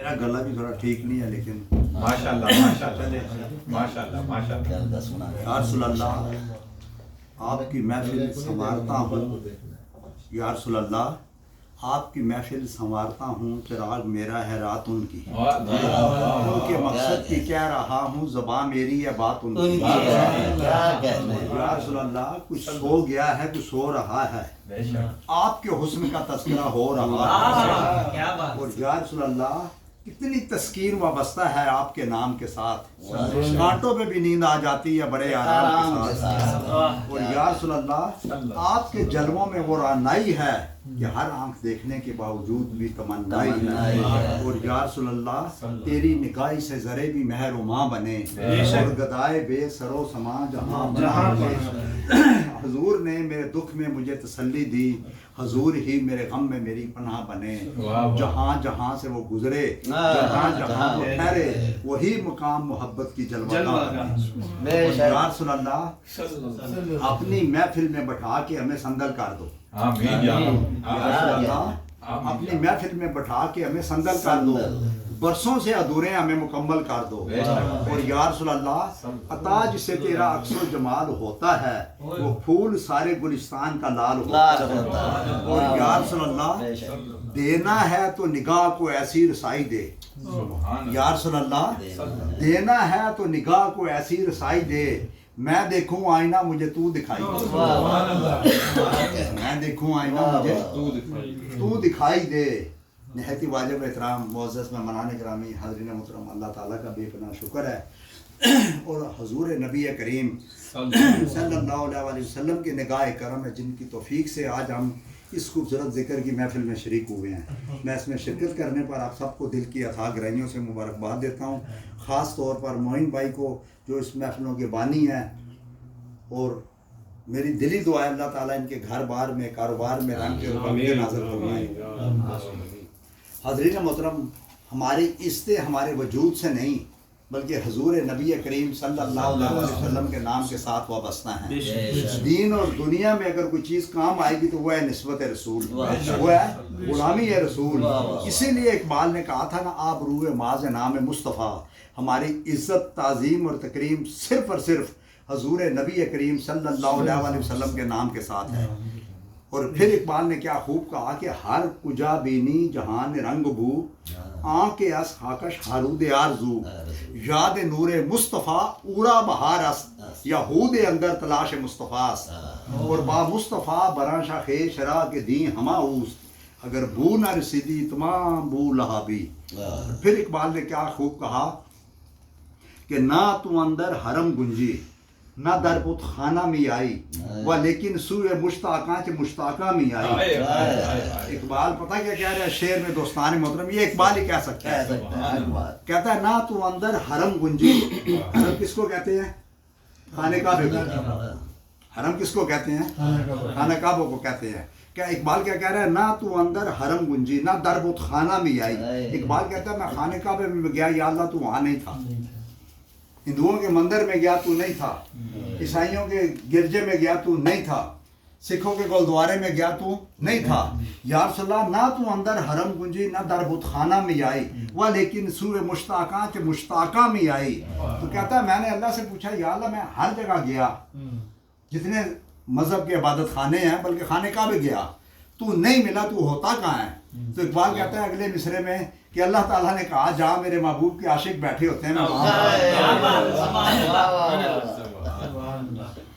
میرا گلا بھی تھوڑا ٹھیک نہیں ہے لیکن ماشاءاللہ ماشاءاللہ ماشاءاللہ ماشاءاللہ یا رسول اللہ آپ کی محفل سنوارتا ہوں، یا رسول اللہ آپ کی محفل سنوارتا ہوں، چراغ میرا ہے رات ان کی، ان کے مقصد کی کہہ رہا ہوں، زبان میری ہے بات ان کی۔ یا رسول اللہ کچھ سو گیا ہے کچھ سو رہا ہے، آپ کے حسن کا تذکرہ ہو رہا ہے، اور یا رسول اللہ کتنی تسکین وابستہ ہے آپ کے نام کے ساتھ، کانٹوں پہ بھی نیند آ جاتی ہے بڑے آرام کے ساتھ، اور یا رسول اللہ آپ کے جلووں میں وہ رانائی ہے کہ ہر آنکھ دیکھنے کے باوجود بھی تمنائی ہے، اور یا رسول اللہ تیری نگاہی سے ذرے بھی مہر و ماں بنے، اور گدائے بے سرو سما جہاں بنے۔ حضور نے میرے دکھ میں مجھے تسلی دی، حضور ہی میرے غم میں میری پناہ بنے، جہاں جہاں سے وہ گزرے جہاں جہاں وہ ٹھہرے وہی مقام محبت کی جلوہ بنے۔ یا رسول اللہ اپنی محفل میں بٹھا کے ہمیں سنگل کر دو، آمین یا یا رسول اللہ اپنی محفل میں بٹھا کے ہمیں سنگل کر دو، برسوں سے ادھورے ہمیں مکمل کر دو، اور یا رسول اللہ عطا جس سے تیرا عکس و جمال ہوتا ہے وہ پھول سارے گلستان کا لال ہوتا ہے، اور یا رسول اللہ دینا ہے تو نگاہ کو ایسی رسائی دے، یا رسول اللہ دینا ہے تو نگاہ کو ایسی رسائی دے، میں دیکھوں آئینہ مجھے تو دکھائی دے، میں دیکھوں آئینہ مجھے تو دکھائی دے۔ نہایت واجب احترام معزز مہمان گرامی حاضرین محترم، اللہ تعالیٰ کا بے پناہ شکر ہے، اور حضور نبی کریم صلی اللہ علیہ وسلم کی نگاہ کرم ہے جن کی توفیق سے آج ہم اس خوبصورت ذکر کی محفل میں شریک ہوئے ہیں۔ میں اس میں شرکت کرنے پر آپ سب کو دل کی اتھاہ گہرائیوں سے مبارکباد دیتا ہوں، خاص طور پر معین بھائی کو جو اس محفلوں کے بانی ہیں، اور میری دلی دعا ہے اللہ تعالیٰ ان کے گھر بار میں کاروبار میں رنگ کے روپیے نازل فرمائے۔ حاضرین محترم ہماری عزتیں ہمارے وجود سے نہیں بلکہ حضور نبی کریم صلی اللہ علیہ وسلم کے نام کے ساتھ وابستہ ہیں۔ دین اور دنیا میں اگر کوئی چیز کام آئے گی تو وہ ہے نسبت رسول، وہ ہے غلامی رسول۔ اسی لیے اقبال نے کہا تھا نا آپ روح ماز نام مصطفیٰ، ہماری عزت تعظیم اور تکریم صرف اور صرف حضور نبی کریم صلی اللہ علیہ وسلم کے نام کے ساتھ ہے۔ اور پھر اقبال نے کیا خوب کہا کہ ہر کجا بینی جہان رنگ بو، آنکھ اس خاکش حارود آرزو، یاد نور مصطفیٰ اورا بہار است، یہود اندر تلاش مصطفیٰ است، اور با مصطفیٰ براں شاخ شرا کے دین ہما اوست، اگر بو نہ رسیدی تمام بو لہابی۔ پھر اقبال نے کیا خوب کہا کہ نہ تو اندر حرم گنجی نہ در بت خانہ میں آئی، وہ لیکن سوئے مشتاقاں چ مشتاقہ میں آئی۔ اقبال پتہ کیا کہہ رہا ہے شعر میں دوستان محترم، یہ اقبال ہی کہہ سکتا ہے، کہتا ہے نہ تو اندر حرم گنجی، حرم کس کو کہتے ہیں؟ خانہ کعبہ کو۔ حرم کس کو کہتے ہیں؟ خانہ کعبہ کو کہتے ہیں۔ کیا اقبال کیا کہہ رہا ہے؟ نہ تو اندر حرم گنجی نہ در بت خانہ میں آئی۔ اقبال کہتا ہے میں خانہ کعبہ میں گیا یا اللہ تو وہاں نہیں تھا، ہندوؤں کے مندر میں گیا تو نہیں تھا، عیسائیوں کے گرجے میں گیا تو نہیں تھا، سکھوں کے گولدوارے میں گیا تو نہیں تھا، یا رسول اللہ نہ تو اندر حرم گنجی نہ در بت خانہ میں آئی، وہ لیکن سوئے مشتاقاں چ مشتاقہ میں آئی۔ تو کہتا ہے میں نے اللہ سے پوچھا یا اللہ میں ہر جگہ گیا، جتنے مذہب کے عبادت خانے ہیں بلکہ خانہ کعبہ گیا، تو نہیں ملا، تو ہوتا کہاں ہے؟ تو اقبال کہتا ہے اگلے مصرے میں کہ اللہ تعالیٰ نے کہا جہاں میرے محبوب کے عاشق بیٹھے ہوتے ہیں میں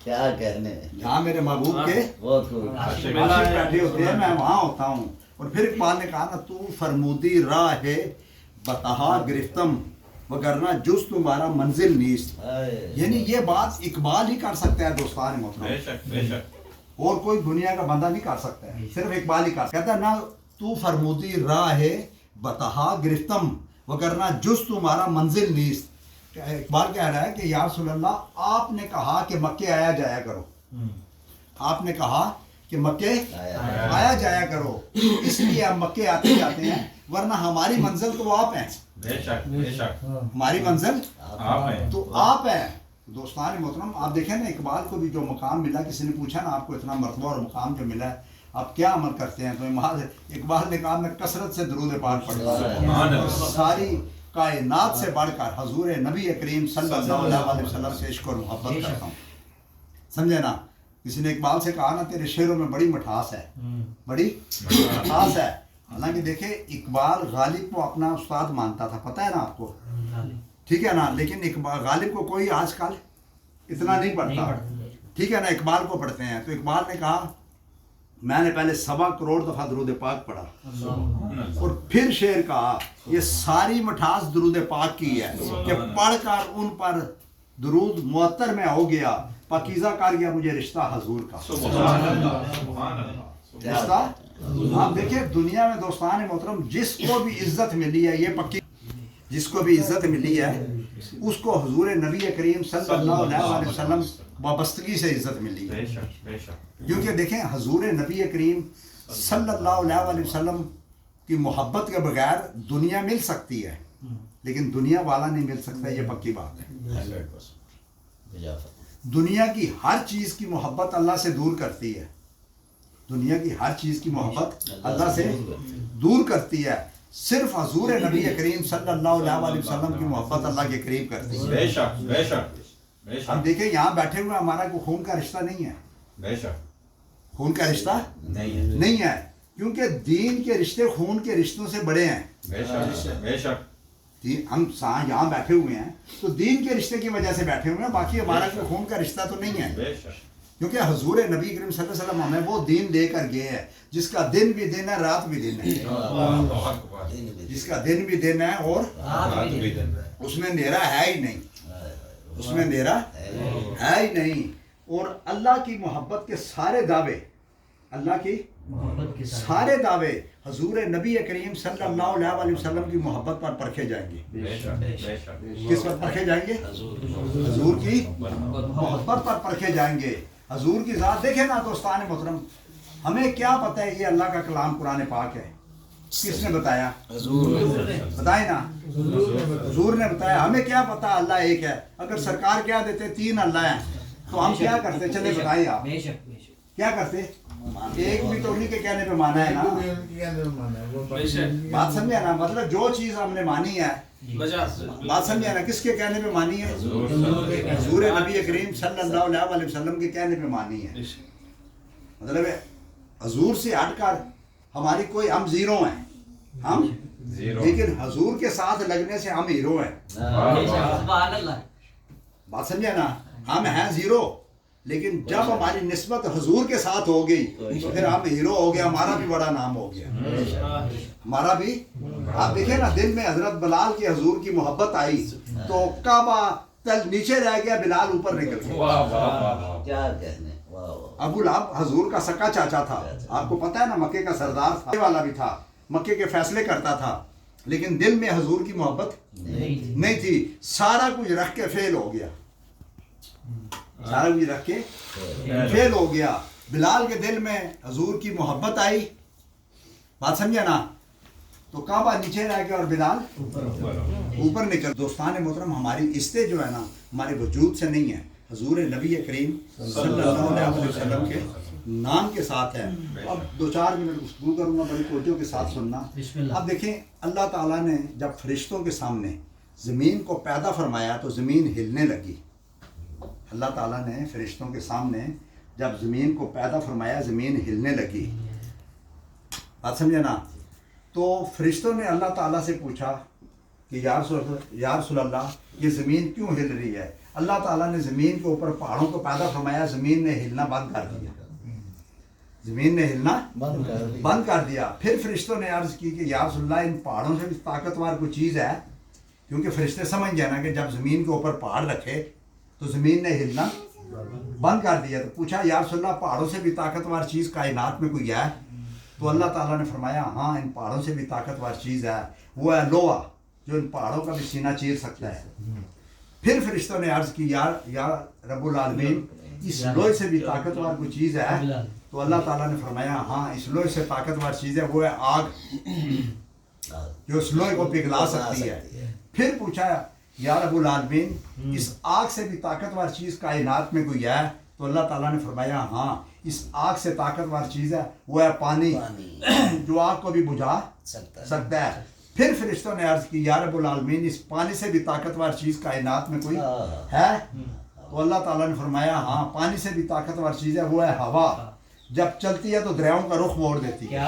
کیا کہنے، جہاں میرے محبوب کے عاشق بیٹھے ہوتے ہیں میں وہاں ہوتا ہوں۔ اور پھر اقبال نے کہا نا تو فرمودی راہ بتہا گرفتم وگرنہ جز تمہارا منزل نیست، یعنی یہ بات اقبال ہی کر سکتا ہے دوستان محترم، اور کوئی دنیا کا بندہ نہیں کر سکتا ہے، صرف اقبال ہی کر سکتا ہے۔ کہتا ہے نا تو فرمودی راہ بتہا گرفتم وگرنہ جز تمہارا منزل نیست۔ اقبال کہہ رہا ہے کہ یا رسول اللہ آپ نے کہا کہ مکے آیا جایا کرو، آپ نے کہا کہ مکے آیا جایا کرو، اس لیے ہم مکے آتے جاتے ہیں، ورنہ ہماری منزل تو آپ ہیں، ہماری منزل تو آپ ہیں۔ دوستان محترم آپ دیکھیں نا اقبال کو بھی جو مقام ملا، کسی نے پوچھا نا آپ کو اتنا مرتبہ اور مقام جو ملا ہے، آپ کیا عمل کرتے ہیں؟ تو اقبال نے کہا میں کثرت سے درود پاک پڑھتا سبحان ہوں، اللہ۔ ساری کائنات سے بڑھ کر حضور نبی کریم صلی اللہ علیہ وسلم سے عشق اور محبت کرتا ہوں. سمجھے نا؟ کسی نے اقبال سے کہا نا تیرے شعروں میں بڑی مٹھاس ہے، بڑی مٹھاس ہے. حالانکہ دیکھیں اقبال غالب کو اپنا استاد مانتا تھا، پتہ ہے نا آپ کو، ٹھیک ہے نا؟ لیکن اقبال غالب کو کوئی آج کل اتنا نہیں پڑھتا، ٹھیک ہے نا؟ اقبال کو پڑھتے ہیں. تو اقبال نے کہا میں نے پہلے 7 کروڑ دفعہ درود پاک پڑھا اور پھر شعر کہا یہ ساری مٹھاس درود پاک کی ہے کہ پڑھ کر ان پر درود معطر میں ہو گیا، پاکیزہ کر گیا مجھے رشتہ حضور کا. سبحان اللہ، سبحان اللہ. رشتہ آپ دیکھیں دنیا میں دوستان محترم جس کو بھی عزت ملی ہے، یہ پکی جس کو بھی عزت ملی ہے اس کو حضور نبی کریم صلی اللہ علیہ وسلم وابستگی سے عزت ملی ہے. بے شک بے شک. کیونکہ دیکھیں حضور نبی کریم صلی اللہ علیہ وسلم کی محبت کے بغیر دنیا مل سکتی ہے لیکن دنیا والا نہیں مل سکتا، یہ پکی بات ہے. دنیا کی ہر چیز کی محبت اللہ سے دور کرتی ہے، دنیا کی ہر چیز کی محبت اللہ سے دور کرتی ہے، صرف حضور نبی کریم صلی اللہ علیہ وسلم کی محبت اللہ کے قریب کرتی ہے. بے شک بے شک بے شک. اب دیکھیں یہاں بیٹھے ہوئے ہمارا کوئی خون کا رشتہ نہیں ہے، بے شک خون کا رشتہ نہیں ہے. نہیں ہے، کیونکہ دین کے رشتے خون کے رشتوں سے بڑے ہیں. بے شک بے شک. ہم یہاں بیٹھے ہوئے ہیں تو دین کے رشتے کی وجہ سے بیٹھے ہوئے ہیں، باقی ہمارا کوئی خون کا رشتہ تو نہیں ہے. بے شک. کیونکہ حضور نبی کریم صلی اللہ علیہ وسلم ہمیں وہ دین لے کر گئے ہیں جس کا دن بھی دن ہے رات بھی دن ہے، اللہ اکبر. جس کا دن بھی دن ہے اور رات بھی دن ہے. اس میں اندھیرا ہے ہی نہیں، اس میں اندھیرا ہے ہی نہیں. اور اللہ کی محبت کے سارے دعوے، اللہ کی سارے دعوے حضور نبی کریم صلی اللہ علیہ وسلم کی محبت پر پرکھے جائیں گے. بے شک بے شک. کس پر پرکھے جائیں گے؟ حضور کی محبت پر پرکھے جائیں گے. حضور کی ذات دیکھیں نا دوستان محترم، ہمیں کیا پتہ ہے یہ اللہ کا کلام قرآن پاک ہے؟ کس نے بتایا؟ بتائیں نا، حضور نے بتایا. ہمیں کیا پتہ اللہ ایک ہے؟ اگر سرکار کیا دیتے 3 اللہ ہیں تو ہم کیا کرتے؟ چلے بتائیں آپ کیا کرتے؟ ایک بھی تو انہیں کے کہنے پہ مانا ہے نا، بات سمجھے نا؟ مطلب جو چیز ہم نے مانی ہے، بات سمجھے نا، کس کے کہنے پہ مانی ہے؟ حضور نبی کریم صلی اللہ علیہ وسلم کے کہنے پہ مانی ہے. مطلب حضور سے ہٹ کر ہماری کوئی، ہم زیرو ہیں، ہم زیرو. لیکن حضور کے ساتھ لگنے سے ہم ہیرو ہیں. بات سمجھے نا؟ ہم ہیں زیرو لیکن جب ہماری نسبت حضور کے ساتھ ہو گئی تو پھر ہم ہیرو ہو گیا، ہمارا بھی بڑا نام ہو گیا، ہمارا بھی. آپ دیکھیں نا دل میں حضرت بلال کی حضور کی محبت آئی تو کعبہ تل نیچے رہ گیا، بلال اوپر نکل گیا. واہ واہ واہ. کیا کہنے. ابو لہب حضور کا سکا چاچا تھا، آپ کو پتہ ہے نا، مکے کا سردار تھا، والا بھی تھا، مکے کے فیصلے کرتا تھا، لیکن دل میں حضور کی محبت نہیں تھی. سارا کچھ رکھ کے فیل ہو گیا، سارا کچھ رکھ کے فیل ہو گیا. بلال کے دل میں حضور کی محبت آئی، بات سمجھے نا، تو کعبہ نیچے رہ گیا اور بلال اوپر نکل. دوستان محترم ہماری عزتیں جو ہے نا ہمارے وجود سے نہیں ہے، حضور نبی کریم صلی اللہ علیہ وسلم کے نام کے ساتھ ہے. اب 2-4 منٹ گفتگو کروں گا، بڑی توجہ کے ساتھ سننا. اب دیکھیں اللہ تعالیٰ نے جب فرشتوں کے سامنے زمین کو پیدا فرمایا تو زمین ہلنے لگی. اللہ تعالیٰ نے فرشتوں کے سامنے جب زمین کو پیدا فرمایا زمین ہلنے لگی. بات سمجھے نا؟ تو فرشتوں نے اللہ تعالیٰ سے پوچھا کہ یا رسول اللہ یہ زمین کیوں ہل رہی ہے؟ اللہ تعالیٰ نے زمین کے اوپر پہاڑوں کو پیدا فرمایا، زمین نے ہلنا بند کر دیا، زمین نے ہلنا بند کر دیا. پھر فرشتوں نے عرض کی کہ یا رسول اللہ ان پہاڑوں سے بھی طاقتور کوئی چیز ہے؟ کیونکہ فرشتے سمجھ گئے نا کہ جب زمین کے اوپر پہاڑ رکھے تو زمین نے ہلنا بند کر دیا. تو پوچھا یا رسول اللہ پہاڑوں سے بھی طاقتور چیز کائنات میں کوئی ہے؟ تو اللہ تعالیٰ نے فرمایا ہاں ان پہاڑوں سے بھی طاقتور چیز ہے، وہ ہے لوہا جو ان پہاڑوں کا بھی سینہ چیر سکتا ہے. پھر فرشتوں نے عرض کی یا رب العالمین اس لوہے سے بھی طاقتور کوئی چیز ہے؟ تو اللہ تعالیٰ نے فرمایا ہاں اس لوہے سے طاقتور چیز ہے، وہ ہے آگ جو اس لوہے کو پگھلا سکتی ہے. پھر پوچھا یا رب العالمین اس آگ سے بھی طاقتور چیز کائنات میں کوئی ہے؟ تو اللہ تعالیٰ نے فرمایا ہاں اس آگ سے طاقتور چیز ہے وہ ہے پانی جو آگ کو بھی بجھا سکتا ہے. پھر فرشتوں نے عرض کی یا رب العالمین اس پانی سے بھی طاقتور چیز کائنات میں کوئی ہے؟ تو اللہ تعالیٰ نے فرمایا ہاں پانی سے بھی طاقتور چیز ہے وہ ہے ہوا. جب چلتی ہے تو دریاؤں کا رخ موڑ دیتی ہے.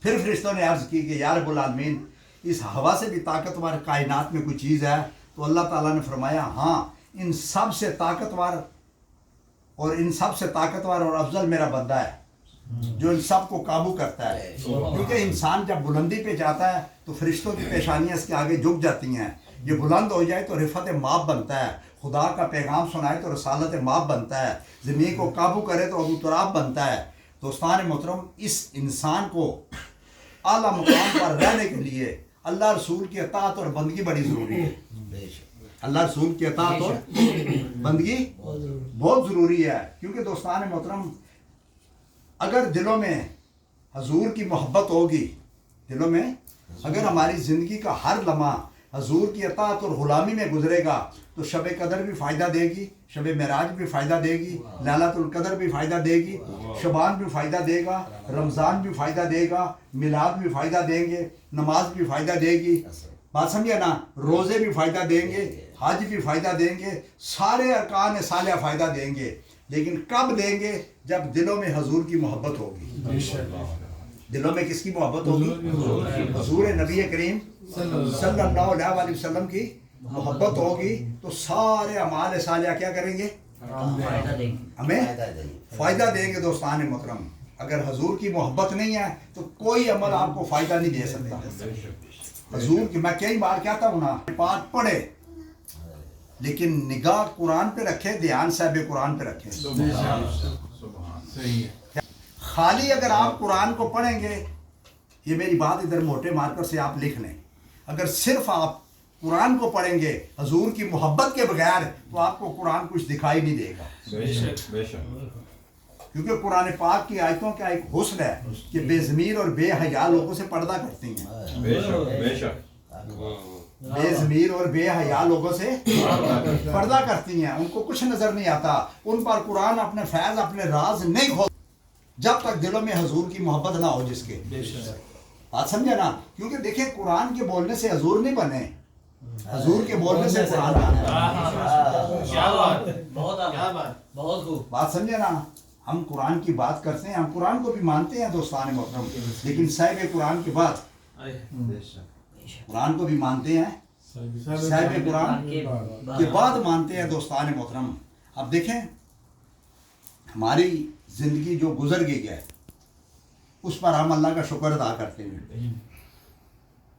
پھر فرشتوں نے عرض کی کہ یا رب العالمین اس ہوا سے بھی طاقتور کائنات میں کوئی چیز ہے؟ تو اللہ تعالیٰ نے فرمایا ہاں ان سب سے طاقتور اور افضل میرا بندہ ہے جو ان سب کو قابو کرتا ہے. کیونکہ انسان جب بلندی پہ جاتا ہے تو فرشتوں کی پیشانیاں اس کے آگے جھک جاتی ہیں. یہ بلند ہو جائے تو رفعت ماب بنتا ہے. خدا کا پیغام سنائے تو رسالت ماب بنتا ہے. زمین کو قابو کرے تو ابو تراب بنتا ہے. دوستان محترم اس انسان کو اعلیٰ مقام پر رہنے کے لیے اللہ رسول کی اطاعت اور بندگی بڑی ضروری ہے. اللہ رسول کی اطاعت اور بندگی بہت ضروری ہے. کیونکہ دوستان محترم اگر دلوں میں حضور کی محبت ہوگی، دلوں میں اگر ہماری زندگی کا ہر لمحہ حضور کی اطاعت اور غلامی میں گزرے گا تو شب قدر بھی فائدہ دے گی، شب معراج بھی فائدہ دے گی، لیلۃ القدر بھی فائدہ دے گی، شبان بھی فائدہ دے گا، رمضان بھی فائدہ دے گا، میلاد بھی فائدہ دیں گے، نماز بھی فائدہ دے گی. بات سمجھے نا؟ روزے بھی فائدہ دیں گے، حج بھی فائدہ دیں گے، سارے ارکان صالحہ فائدہ دیں گے. لیکن کب دیں گے؟ جب دلوں میں حضور کی محبت ہوگی. دلوں میں کس کی محبت ہوگی؟ حضور نبی کریم صلی اللہ علیہ وسلم کی محبت ہوگی تو سارے اعمال صالحہ کیا کریں گے؟ ہمیں فائدہ دیں گے. دوستان محترم اگر حضور کی محبت نہیں ہے تو کوئی عمل آپ کو فائدہ نہیں دے سکتا. حضور کی میں کئی بار کہتا ہوں نا پاک پڑھے لیکن نگاہ قرآن پہ رکھے، دھیان صاحب قرآن پہ رکھے. خالی اگر آپ قرآن کو پڑھیں گے، یہ میری بات ادھر موٹے مارکر سے آپ لکھ لیں، اگر صرف آپ قرآن کو پڑھیں گے حضور کی محبت کے بغیر تو آپ کو قرآن کچھ دکھائی نہیں دے گا. کیونکہ قرآن پاک کی آیتوں کا ایک حسن ہے کہ بے ضمیر اور بے حیا لوگوں سے پردہ کرتی ہیں. بے ضمیر اور بے حیا لوگوں سے پردہ کرتی ہیں، ان کو کچھ نظر نہیں آتا، ان پر قرآن اپنے فیض اپنے راز نہیں کھول جب تک دلوں میں حضور کی محبت نہ ہو جس کے. بات سمجھے نا؟ کیونکہ دیکھیں قرآن کے بولنے سے حضور نہیں بنے، حضور کے بولنے سے قرآن بنے. بات سمجھے نا؟ ہم قرآن کی بات کرتے ہیں، ہم قرآن کو بھی مانتے ہیں دوستان محترم، لیکن صاحب قرآن کے بعد قرآن کو بھی مانتے ہیں، صاحب قرآن کے بعد مانتے ہیں دوستان محترم. اب دیکھیں ہماری زندگی جو گزر گئی ہے اس پر ہم اللہ کا شکر ادا کرتے ہیں،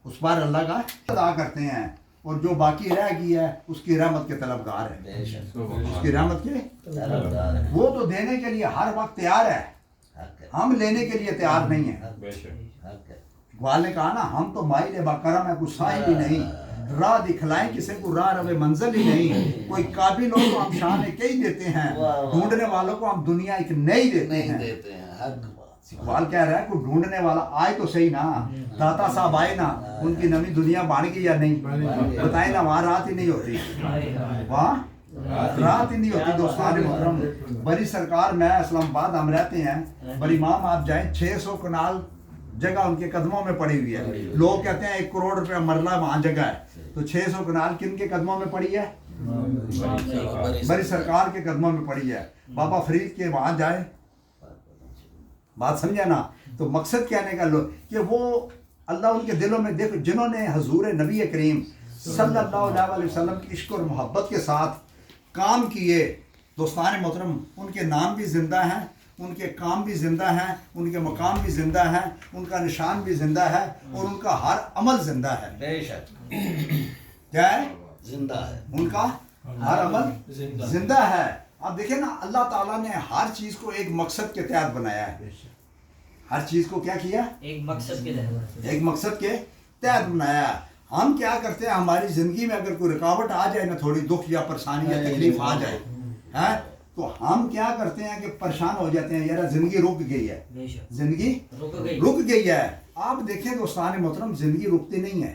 اس پر اللہ کا ادا کرتے ہیں، اور جو باقی رہ گئی ہے اس کی رحمت کے طلبگار ہے. اس کی رحمت کے وہ تو دینے کے لیے ہر وقت تیار ہے، ہم لینے کے لیے تیار نہیں ہیں. اقبال نے کہا نا ہم تو مائل باکرم ہے، کوئی صاحب ہی نہیں، راہ دکھلائیں کسی کو راہ روے منزل ہی نہیں، کوئی قابل ہو تو ہم شان کئی دیتے ہیں، ڈھونڈنے والوں کو ہم دنیا ایک نئی دیتے ہیں. اقبال کہہ رہا ہے کوئی ڈھونڈنے والا آئے تو صحیح نا، داتا صاحب آئے نا، ان کی نئی دنیا بن گئی یا نہیں؟ بتائیں نا، وہاں رات ہی نہیں ہوتی، وہاں رات ہی نہیں ہوتی. دوستان محترم بڑی سرکار میں اسلام آباد ہم رہتے ہیں، بڑی امام آپ جائیں 600 کنال جگہ ان کے قدموں میں پڑی ہوئی ہے. لوگ کہتے ہیں 1 کروڑ روپے مرلہ وہاں جگہ ہے، تو 600 کنال کن کے قدموں میں پڑی ہے؟ بڑی سرکار کے قدموں میں پڑی ہے. بابا فرید کے وہاں جائیں. بات سمجھا نا؟ تو مقصد کہنے کا کہ وہ اللہ ان کے دلوں میں دیکھو جنہوں نے حضور نبی کریم صلی اللہ علیہ وسلم کی عشق اور محبت کے ساتھ کام کیے. دوستان محترم ان کے نام بھی زندہ ہیں، ان کے کام بھی زندہ ہیں، ان کے مقام بھی زندہ ہیں، ان کا نشان بھی زندہ ہے، اور ان کا ہر عمل زندہ ہے. بے شک کیا ہے؟ زندہ ہے. ان کا ہر عمل زندہ ہے. اب دیکھیں نا اللہ تعالیٰ نے ہر چیز کو ایک مقصد کے تحت بنایا ہے. ہر چیز کو کیا کیا؟ ایک مقصد کے تحت بنایا ہے. ہم کیا کرتے ہیں ہماری زندگی میں اگر کوئی رکاوٹ آ جائے نا، تھوڑی دکھ یا پریشانی یا تکلیف آ جائے تو ہم کیا کرتے ہیں کہ پریشان ہو جاتے ہیں، یار زندگی رک گئی ہے، زندگی رک گئی ہے. آپ دیکھیں دوستان محترم زندگی رکتی نہیں ہے.